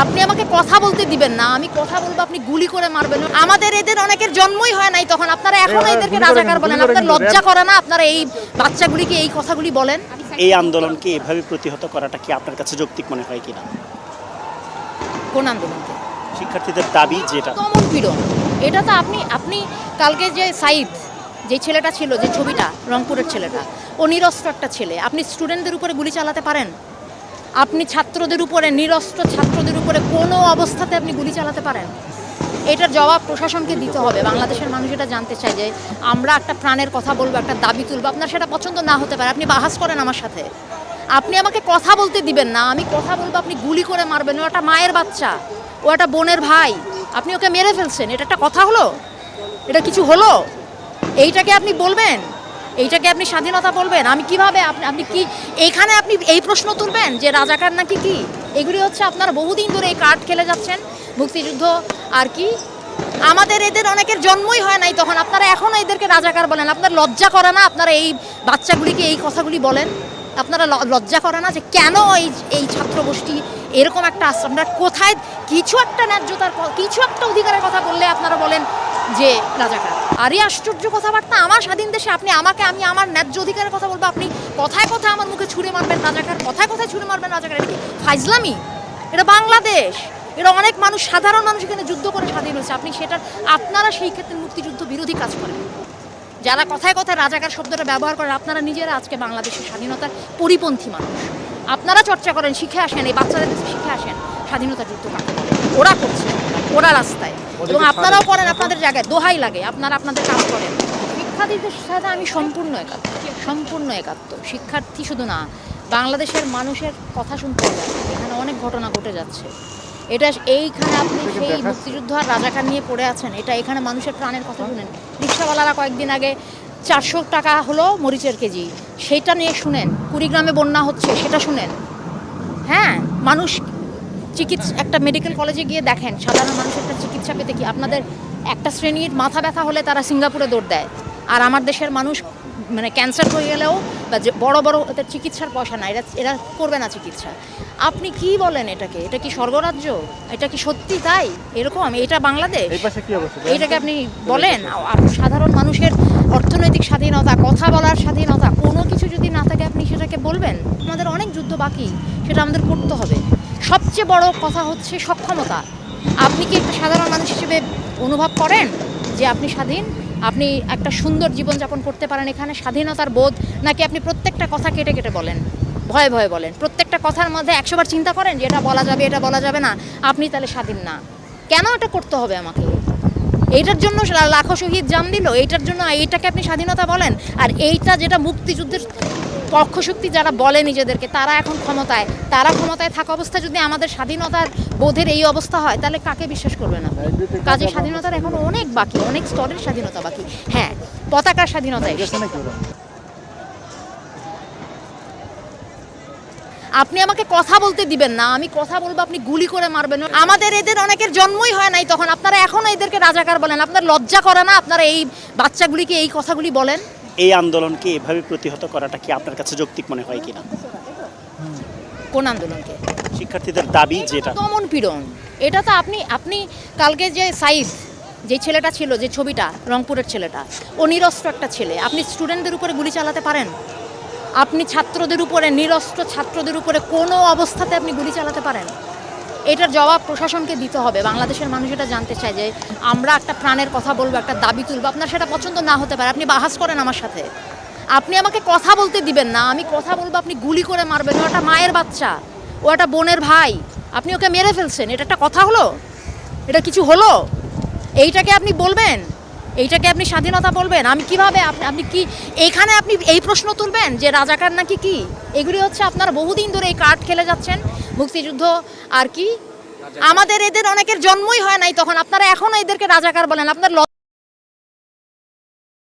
আপনি আমাকে কথা বলতে দিবেন না, আমি কথা বলবো আপনি গুলি করে মারবেন। আমাদের এদের অনেকের জন্মই হয় নাই, তখন আপনারা এখনো এদেরকে রাজাকার বলেন। আপনার লজ্জা করে না? আপনারা এই বাচ্চাগুলিকে এই কথাগুলি বলেন। এই আন্দোলনকে এভাবে প্রতিহত করাটা কি আপনার কাছে যৌক্তিক মনে হয় কিনা? কোন আন্দোলনকে? শিক্ষার্থীদের দাবি যেটা দমন পীড়ন, এটা তো আপনি কালকে যে সাইদ, যে ছেলেটা ছিল, যে ছবিটা, রংপুরের ছেলেটা, ও নিরস্ত্র একটা ছেলে। আপনি স্টুডেন্টদের উপরে গুলি চালাতে পারেন? আপনি ছাত্রদের উপরে, নিরস্ত্র ছাত্রদের উপরে কোনো অবস্থাতে আপনি গুলি চালাতে পারেন? এটার জবাব প্রশাসনকে দিতে হবে। বাংলাদেশের মানুষ এটা জানতে চায় যে আমরা একটা প্রাণের কথা বলবো, একটা দাবি তুলবো। আপনার সেটা পছন্দ না হতে পারে, আপনি বাহাস করেন আমার সাথে। আপনি আমাকে কথা বলতে দিবেন না, আমি কথা বলবো আপনি গুলি করে মারবেন। ও একটা মায়ের বাচ্চা, ও একটা বোনের ভাই, আপনি ওকে মেরে ফেলছেন। এটা একটা কথা হলো? এটা কিছু হলো? এইটাকে আপনি বলবেন? এইটাকে আপনি স্বাধীনতা বলবেন? আমি কিভাবে আপনি কি এইখানে আপনি এই প্রশ্ন তুলবেন যে রাজাকার নাকি কি? এগুলি হচ্ছে আপনারা বহুদিন ধরে এই কার্ড খেলে যাচ্ছেন। মুক্তিযুদ্ধ আর কি, আমাদের এদের অনেকের জন্মই হয় নাই, তখন আপনারা এখনো এদেরকে রাজাকার বলেন। আপনার লজ্জা করে না? আপনারা এই বাচ্চাগুলিকে এই কথাগুলি বলেন। আপনারা লজ্জা করে না যে কেন এই ছাত্র গোষ্ঠী এরকম একটা আমরা কোথায় কিছু একটা ন্যায্যতার, কিছু একটা অধিকারের কথা বললে আপনারা বলেন যে রাজাকার? আরে আশ্চর্য কথাবার্তা! আমার স্বাধীন দেশে আপনি আমাকে, আমি আমার ন্যায্য অধিকারের কথা বলবো, আপনি কথায় কথায় আমার মুখে ছুঁড়ে মারবেন রাজাকার, কথায় কথায় ছুঁড়ে মারবেন রাজাকার। এটা কি ফাইজলামি? এটা বাংলাদেশ, এটা অনেক মানুষ, সাধারণ মানুষ এখানে যুদ্ধ করে স্বাধীন হয়েছে। আপনি আপনারা সেই ক্ষেত্রে মুক্তিযুদ্ধ বিরোধী কাজ করেন। যারা কথায় কথায় রাজাকার শব্দটা ব্যবহার করেন, আপনারা নিজেরা আজকে বাংলাদেশের স্বাধীনতার পরিপন্থী মানুষ। আপনারা চর্চা করেন, শিখে আসেন, এই বাচ্চাদের কাছে শিখে আসেন স্বাধীনতা যুদ্ধ কাকে বলে। ওরা করছে, ওরা রাস্তায়, এবং আপনারাও করেন আপনাদের জায়গায়। দোহাই লাগে, আপনারা আপনাদের কাজ করেন। শিক্ষার্থীদের সাথে আমি সম্পূর্ণ একাত্ম। শিক্ষার্থী শুধু না, বাংলাদেশের মানুষের কথা শুনতে হবে। এখানে অনেক ঘটনা ঘটে যাচ্ছে। এটা এইখানে আপনি সেই মুক্তিযুদ্ধ আর রাজাকার নিয়ে পড়ে আছেন। এটা এখানে মানুষের প্রাণের কথা শুনেন। রিক্সাওয়ালারা কয়েকদিন আগে 400 টাকা হলো মরিচের কেজি, সেইটা নিয়ে শুনেন। কুড়িগ্রামে বন্যা হচ্ছে, সেটা শুনেন। হ্যাঁ, মানুষ একটা মেডিকেল কলেজে গিয়ে দেখেন, সাধারণ মানুষের একটা চিকিৎসা পেতে কি আপনাদের একটা শ্রেণীর মাথা ব্যথা হলে তারা সিঙ্গাপুরে দৌড় দেয়, আর আমার দেশের মানুষ মানে ক্যান্সার হয়ে গেলেও বা যে বড় এদের চিকিৎসার পয়সা না, এরা করবে না চিকিৎসা। আপনি কি বলেন এটাকে? এটা কি স্বর্গরাজ্য? এটা কি সত্যি তাই এরকম? এটা বাংলাদেশ? এইটাকে আপনি বলেন? সাধারণ মানুষের অর্থনৈতিক স্বাধীনতা, কথা বলার স্বাধীনতা, কোনো কিছু যদি না থাকে আপনি সেটাকে বলবেন? আমাদের অনেক যুদ্ধ বাকি, সেটা আমাদের করতে হবে। সবচেয়ে বড় কথা হচ্ছে সক্ষমতা। আপনি কি একটা সাধারণ মানুষ হিসেবে অনুভব করেন যে আপনি স্বাধীন? আপনি একটা সুন্দর জীবনযাপন করতে পারেন এখানে? স্বাধীনতার বোধ? নাকি আপনি প্রত্যেকটা কথা কেটে কেটে বলেন, ভয়ে ভয়ে বলেন? প্রত্যেকটা কথার মধ্যে 100 বার চিন্তা করেন যে এটা বলা যাবে, এটা বলা যাবে না, আপনি তাহলে স্বাধীন না। কেন এটা করতে হবে আমাকে? এইটার জন্য লাখো শহীদ জান দিল, এইটার জন্য এইটাকে আপনি স্বাধীনতা বলেন? আর এইটা যেটা মুক্তিযুদ্ধের পক্ষশক্তি যারা বলে নিজেদেরকে, তারা এখন ক্ষমতায়, তারা ক্ষমতায় থাকা অবস্থায় যদি আমাদের স্বাধীনতার বোধের এই অবস্থা হয়, তাহলে কাকে বিশ্বাস করবে না? কাজে স্বাধীনতার এখন অনেক বাকি, অনেক স্তরের স্বাধীনতা বাকি। হ্যাঁ, পতাকার স্বাধীনতা এসেছে। আপনি আমাকে কথা বলতে দিবেন না, আমি কথা বলবো আপনি গুলি করে মারবেন। আমাদের এদের অনেকের জন্মই হয় নাই, তখন আপনারা এখনো এদেরকে রাজাকার বলেন। আপনার লজ্জা করে না? আপনারা এই বাচ্চাগুলিকে এই কথাগুলি বলেন। এই আন্দোলনকে এভাবে প্রতিহত করাটা কি আপনার কাছে যৌক্তিক মনে হয় কিনা? কোন আন্দোলনকে? শিক্ষার্থীদের দাবি যেটা দমন পীড়ন, এটা তো আপনি কালকে যে সাইদ, যে ছেলেটা ছিল, যে ছবিটা, রংপুরের ছেলেটা, ও নিরস্ত্র একটা ছেলে। আপনি স্টুডেন্টদের উপরে গুলি চালাতে পারেন? আপনি ছাত্রদের উপরে, নিরস্ত্র ছাত্রদের উপরে কোনো অবস্থাতে আপনি গুলি চালাতে পারেন? এটার জবাব প্রশাসনকে দিতে হবে। বাংলাদেশের মানুষ এটা জানতে চায় যে আমরা একটা প্রাণের কথা বলবো, একটা দাবি তুলবো। আপনার সেটা পছন্দ না হতে পারে, আপনি বাহাস করেন আমার সাথে। আপনি আমাকে কথা বলতে দিবেন না, আমি কথা বলবো আপনি গুলি করে মারবেন। ও একটা মায়ের বাচ্চা, ও একটা বোনের ভাই, আপনি ওকে মেরে ফেলছেন। এটা একটা কথা হলো? এটা কিছু হলো? এইটাকে আপনি বলবেন? এইটাকে আপনি স্বাধীনতা বলবেন? আমি কিভাবে আপনি কি এইখানে আপনি এই প্রশ্ন তুলবেন যে রাজাকার নাকি কি? এগুলি হচ্ছে আপনারা বহুদিন ধরে এই কার্ড খেলে যাচ্ছেন। মুক্তিযুদ্ধ আর কি, আমাদের এদের অনেকের জন্মই হয় নাই, তখন আপনারা এখনো এদেরকে রাজাকার বলেন। আপনার